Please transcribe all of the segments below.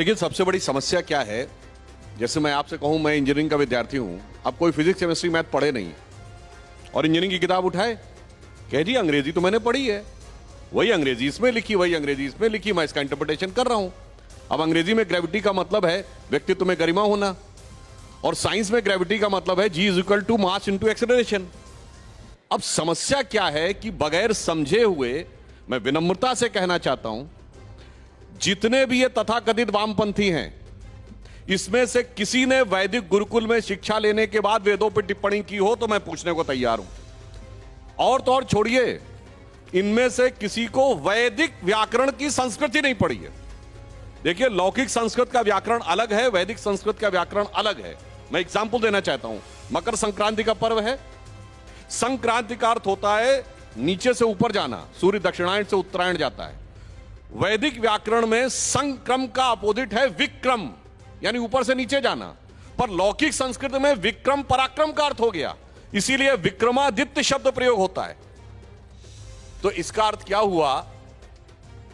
देखिए, सबसे बड़ी समस्या क्या है, जैसे मैं आपसे कहूं मैं इंजीनियरिंग का विद्यार्थी हूं, अब कोई फिजिक्स केमिस्ट्री मैथ पढ़े नहीं और इंजीनियरिंग की किताब उठाए, कह जी अंग्रेजी तो मैंने पढ़ी है, वही अंग्रेजी इसमें लिखी, वही अंग्रेजी इसमें लिखी, मैं इसका इंटरप्रिटेशन कर रहा हूं। अब अंग्रेजी में ग्रेविटी का मतलब है व्यक्तित्व में गरिमा होना, और साइंस में ग्रेविटी का मतलब है g is equal to mass into acceleration. अब समस्या क्या है कि बगैर समझे हुए, मैं विनम्रता से कहना चाहता हूं, जितने भी ये तथाकथित वामपंथी हैं, इसमें से किसी ने वैदिक गुरुकुल में शिक्षा लेने के बाद वेदों पर टिप्पणी की हो तो मैं पूछने को तैयार हूं। और तो और छोड़िए, इनमें से किसी को वैदिक व्याकरण की संस्कृति नहीं पड़ी है। देखिए, लौकिक संस्कृत का व्याकरण अलग है, वैदिक संस्कृत का व्याकरण अलग है। मैं एग्जाम्पल देना चाहता हूं। मकर संक्रांति का पर्व है। संक्रांति का अर्थ होता है नीचे से ऊपर जाना, सूर्य दक्षिणायन से उत्तरायण जाता है। वैदिक व्याकरण में संक्रम का अपोजिट है विक्रम, यानी ऊपर से नीचे जाना, पर लौकिक संस्कृत में विक्रम पराक्रम का अर्थ हो गया, इसीलिए विक्रमादित्य शब्द प्रयोग होता है। तो इसका अर्थ क्या हुआ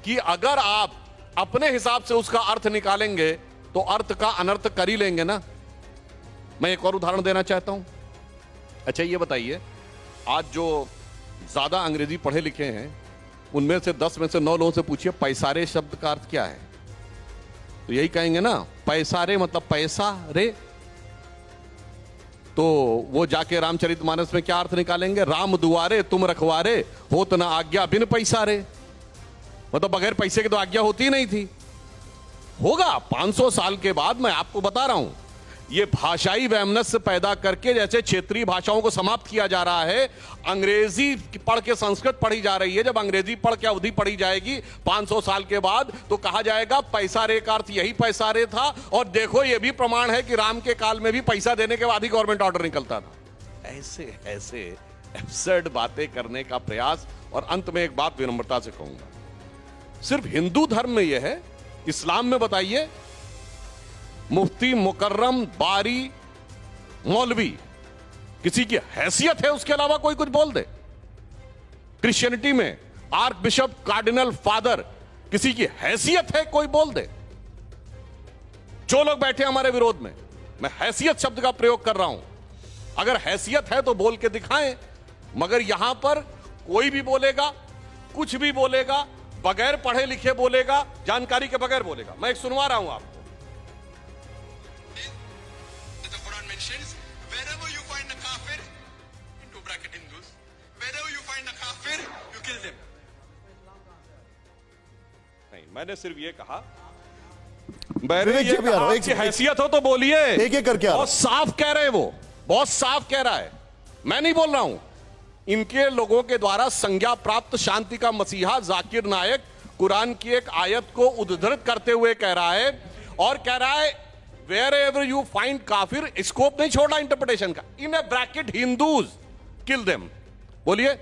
कि अगर आप अपने हिसाब से उसका अर्थ निकालेंगे तो अर्थ का अनर्थ कर ही लेंगे ना। मैं एक और उदाहरण देना चाहता हूं। अच्छा, ये बताइए, आज जो ज्यादा अंग्रेजी पढ़े लिखे हैं उनमें से 10 में से 9 लोगों से पूछिए पैसारे शब्द का अर्थ क्या है, तो यही कहेंगे ना, पैसारे मतलब पैसा रे। तो वो जाके रामचरितमानस में क्या अर्थ निकालेंगे, राम दुआरे तुम रखवारे, होत ना आज्ञा बिन पैसा रे, मतलब बगैर पैसे के तो आज्ञा होती नहीं थी। होगा 500 साल के बाद, मैं आपको बता रहा हूं। ये भाषाई वैमनस्य पैदा करके जैसे क्षेत्रीय भाषाओं को समाप्त किया जा रहा है, अंग्रेजी पढ़ के संस्कृत पढ़ी जा रही है। जब अंग्रेजी पढ़ के अवधि पढ़ी जाएगी 500 साल के बाद, तो कहा जाएगा पैसा रे का अर्थ यही पैसा रे था, और देखो ये भी प्रमाण है कि राम के काल में भी पैसा देने के बाद ही गवर्नमेंट ऑर्डर निकलता था। ऐसे ऐसे एब्सर्ड बातें करने का प्रयास। और अंत में एक बात विनम्रता से कहूंगा, सिर्फ हिंदू धर्म में यह है, इस्लाम में बताइए, मुफ्ती, मुकर्रम, बारी, मौलवी, किसी की हैसियत है उसके अलावा कोई कुछ बोल दे। क्रिश्चियनिटी में आर्क बिशप, कार्डिनल, फादर, किसी की हैसियत है कोई बोल दे। जो लोग बैठे हमारे विरोध में, मैं हैसियत शब्द का प्रयोग कर रहा हूं। अगर हैसियत है तो बोल के दिखाएं, मगर यहां पर कोई भी बोलेगा, कुछ भी बोलेगा, बगैर पढ़े लिखे बोलेगा, जानकारी के बगैर बोलेगा। मैं एक सुनवा रहा हूं आपको। Wherever you find a kafir, into bracket Hindus, wherever you find a kafir, you kill them. नहीं, मैंने सिर्फ ये कहा, मैंने ये कहा कि हैसियत हो तो बोलिए। एक एक करके बहुत साफ कह रहे हैं, वो बहुत साफ कह रहा है, मैं नहीं बोल रहा हूं। इनके लोगों के द्वारा संज्ञा प्राप्त शांति का मसीहा जाकिर नायक कुरान की एक आयत को उद्धृत करते हुए कह रहा है, और कह रहा है wherever you find काफिर, स्कोप नहीं छोड़ा इंटरप्रिटेशन का, इन A bracket Hindus kill them. बोलिए।